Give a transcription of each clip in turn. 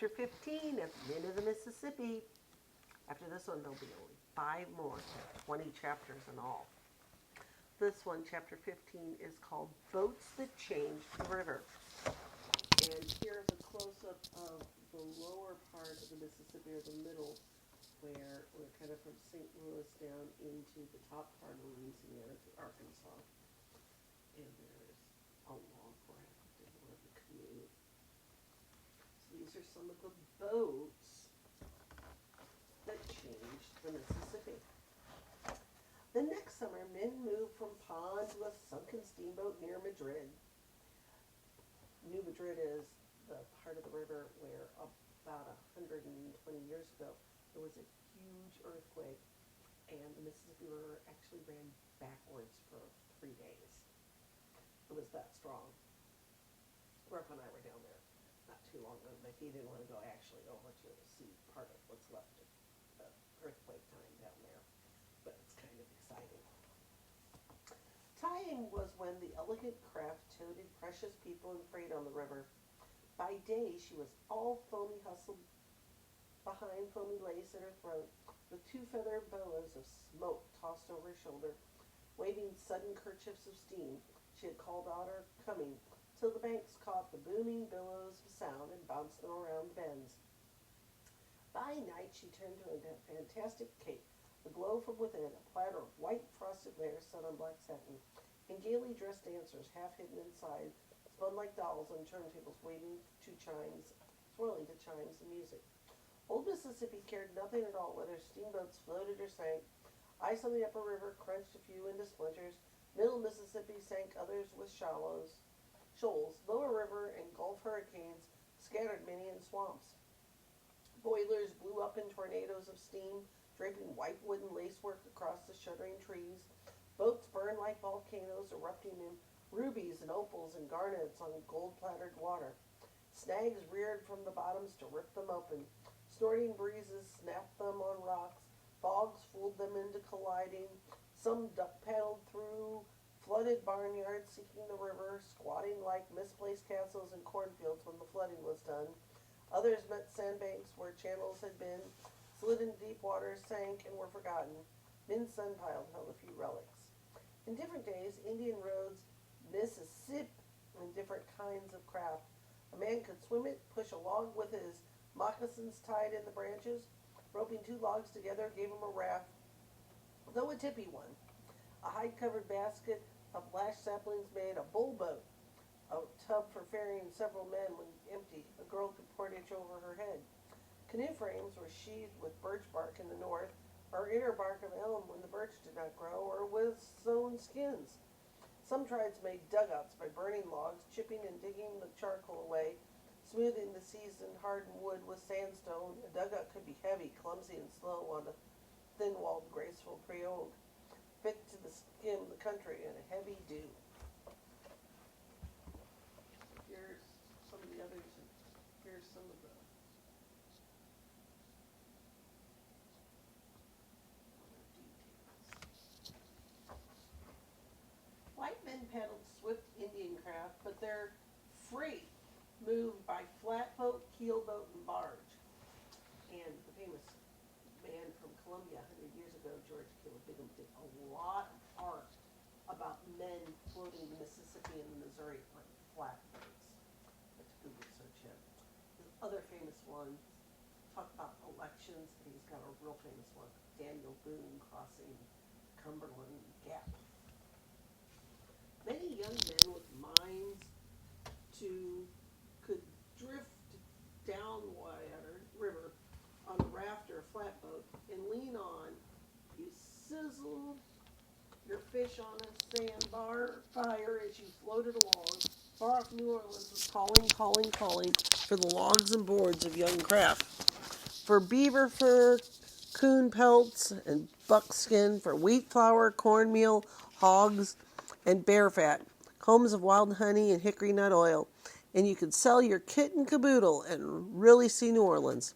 Chapter 15 of Minn of the Mississippi. After this one, there'll be only 5 more, 20 chapters in all. This one, Chapter 15, is called Boats That Changed the River. And here's a close-up of the lower part of the Mississippi, or the middle, where we're kind of from St. Louis down into the top part of Louisiana to Arkansas. And there's a log raft in one of the canoes. So these are some of the boats that changed the Mississippi. The next summer, Minn moved from pond to a sunken steamboat near Madrid. New Madrid is the part of the river where about 120 years ago there was a huge earthquake and the Mississippi River actually ran backwards for 3 days. It was that strong. Ruff and I were down there not too long ago, but he didn't want to go actually over to see part of what's left of the earthquake time down there. But it's kind of exciting. Tying was when the elegant craft toted precious people and freight on the river. By day, she was all foamy hustle behind foamy lace at her throat, with 2 feather boas of smoke tossed over her shoulder, waving sudden kerchiefs of steam. She had called out her coming, till the banks caught the booming billows of sound and bounced them around the bends. By night, she turned to a fantastic cape, aglow from within, a platter of white frosted layers set on black satin, and gaily dressed dancers, half hidden inside, spun like dolls on turntables, swirling to chimes of music. Old Mississippi cared nothing at all whether steamboats floated or sank. Ice on the upper river crunched a few into splinters. Middle Mississippi sank others with shoals. Lower river and Gulf hurricanes scattered many in swamps. Boilers blew up in tornadoes of steam, draping white wooden lacework across the shuddering trees. Boats burned like volcanoes, erupting in rubies and opals and garnets on gold-plattered water. Snags reared from the bottoms to rip them open. Snorting breezes snapped them on rocks. Fogs fooled them into colliding. Some duck-paddled through flooded barnyards, seeking the river, squatting like misplaced castles in cornfields when the flooding was done. Others met sandbanks where channels had been, slid into deep water, sank, and were forgotten. Minn's sunpile held a few relics. In different days, Indian roads Mississippi in different kinds of craft. A man could swim it, push a log with his moccasins tied in the branches. Roping 2 logs together gave him a raft, though a tippy one. A hide-covered basket of lashed saplings made a bull boat. A tub for ferrying several men when empty. A girl could portage over her head. Canoe frames were sheathed with birch bark in the north, or inner bark of elm when the birch did not grow, or with sewn skins. Some tribes made dugouts by burning logs, chipping and digging the charcoal away, smoothing the seasoned hardened wood with sandstone. A dugout could be heavy, clumsy, and slow on a thin-walled, graceful pirogue, fit to skim the country in a heavy dew. Here's some of the others, and here's some of the white men paddled swift Indian craft, but their freight moved by flatboat, keelboat, and barge. And the famous man from Columbia 100 years ago, George Killibiggum, did a lot of art about men floating the Mississippi and the Missouri on flatboats. Let's Google search him. His other famous ones talk about elections, and he's got a real famous one, Daniel Boone crossing Cumberland Gap. Many young men with minds could drift down water river on a raft or a flatboat and lean on. You sizzle your fish on a sandbar fire as you floated along. Far off New Orleans was calling for the logs and boards of young craft. For beaver fur, coon pelts, and buckskin, for wheat flour, cornmeal, hogs, and bear fat, combs of wild honey and hickory nut oil, and you could sell your kit and caboodle and really see New Orleans.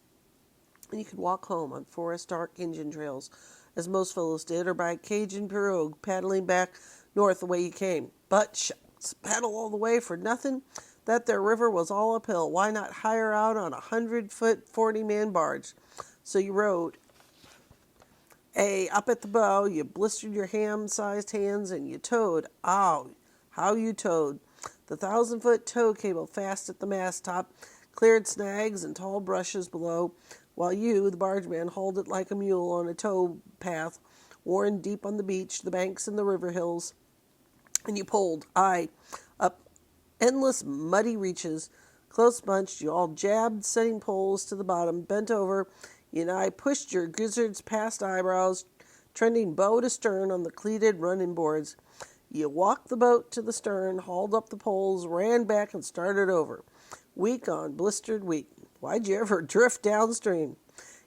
And you could walk home on forest dark Indian trails, as most fellows did, or by a Cajun pirogue paddling back north the way you came. But shucks, paddle all the way for nothing. That there river was all uphill. Why not hire out on 100-foot, 40-man barge? So you rowed. Up at the bow, you blistered your ham-sized hands and you towed. Ow, how you towed. The 1,000-foot tow cable fast at the mast top cleared snags and tall brushes below, while you, the bargeman, hauled it like a mule on a tow path, worn deep on the beach, the banks, and the river hills. And you pulled, up endless muddy reaches. Close bunched, you all jabbed setting poles to the bottom, bent over. You and I pushed your gizzards past eyebrows, trending bow to stern on the cleated running boards. You walked the boat to the stern, hauled up the poles, ran back, and started over. Weak on blistered weak. Why'd you ever drift downstream?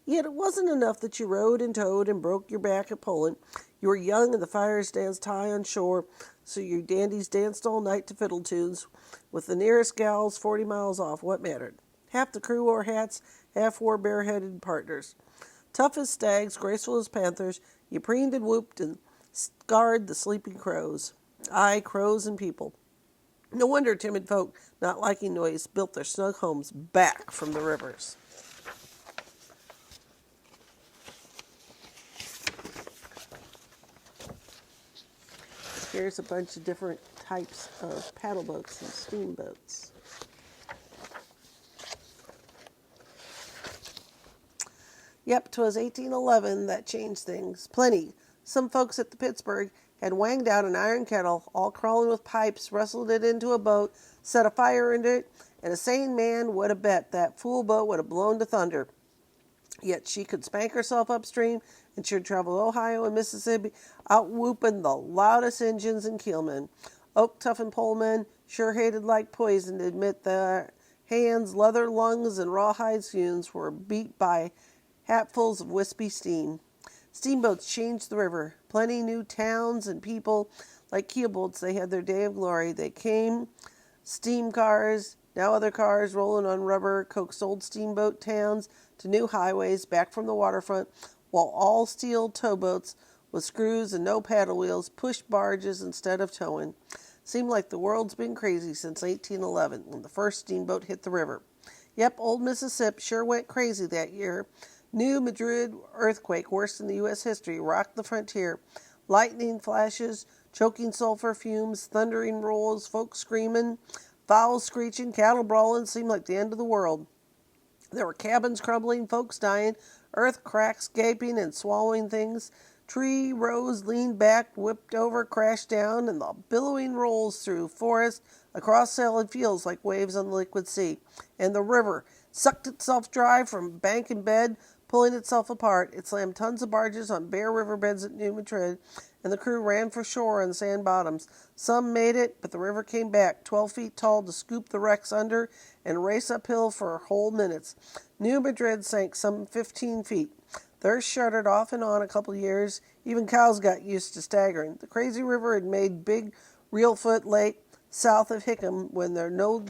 Yet it wasn't enough that you rowed and towed and broke your back at pulling. You were young and the fires danced high on shore, so you dandies danced all night to fiddle tunes. With the nearest gals 40 miles off, what mattered? Half the crew wore hats, half wore bareheaded partners. Tough as stags, graceful as panthers, you preened and whooped and scarred the sleeping crows. Crows and people. No wonder timid folk, not liking noise, built their snug homes back from the rivers. Here's a bunch of different types of paddle boats and steamboats. Yep, 'twas 1811 that changed things. Plenty. Some folks at the Pittsburgh had wanged out an iron kettle, all crawling with pipes, wrestled it into a boat, set a fire into it, and a sane man would have bet that fool boat would have blown to thunder. Yet she could spank herself upstream, and she'd travel Ohio and Mississippi, out-whooping the loudest engines and keelmen. Oak-toughened polemen, sure hated like poison to admit their hands, leather lungs, and rawhide fumes were beat by hatfuls of wispy steam. Steamboats changed the river. Plenty new towns and people. Like keelboats, they had their day of glory. They came, steam cars, now other cars rolling on rubber, coaxed old steamboat towns to new highways back from the waterfront, while all steel towboats with screws and no paddle wheels pushed barges instead of towing. Seemed like the world's been crazy since 1811, when the first steamboat hit the river. Yep, old Mississippi sure went crazy that year. New Madrid earthquake, worst in the U.S. history, rocked the frontier. Lightning flashes, choking sulfur fumes, thundering rolls, folks screaming, fowls screeching, cattle brawling, seemed like the end of the world. There were cabins crumbling, folks dying, earth cracks gaping and swallowing things. Tree rows leaned back, whipped over, crashed down, and the billowing rolls through forest, across solid fields like waves on the liquid sea. And the river sucked itself dry from bank and bed, pulling itself apart. It slammed tons of barges on bare riverbeds at New Madrid, and the crew ran for shore on sand bottoms. Some made it, but the river came back, 12 feet tall, to scoop the wrecks under and race uphill for whole minutes. New Madrid sank some 15 feet. Thirst shuddered off and on a couple of years. Even cows got used to staggering. The crazy river had made Big Reelfoot Lake south of Hickam when there no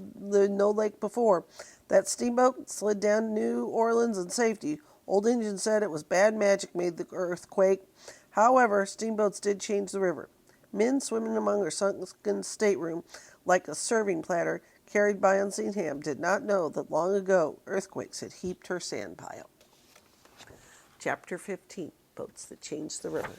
lake before. That steamboat slid down to New Orleans in safety. Old Indian said it was bad magic made the earthquake. However, steamboats did change the river. Men swimming among her sunken stateroom like a serving platter carried by unseen hand did not know that long ago earthquakes had heaped her sand pile. Chapter 15, Boats That Changed the River.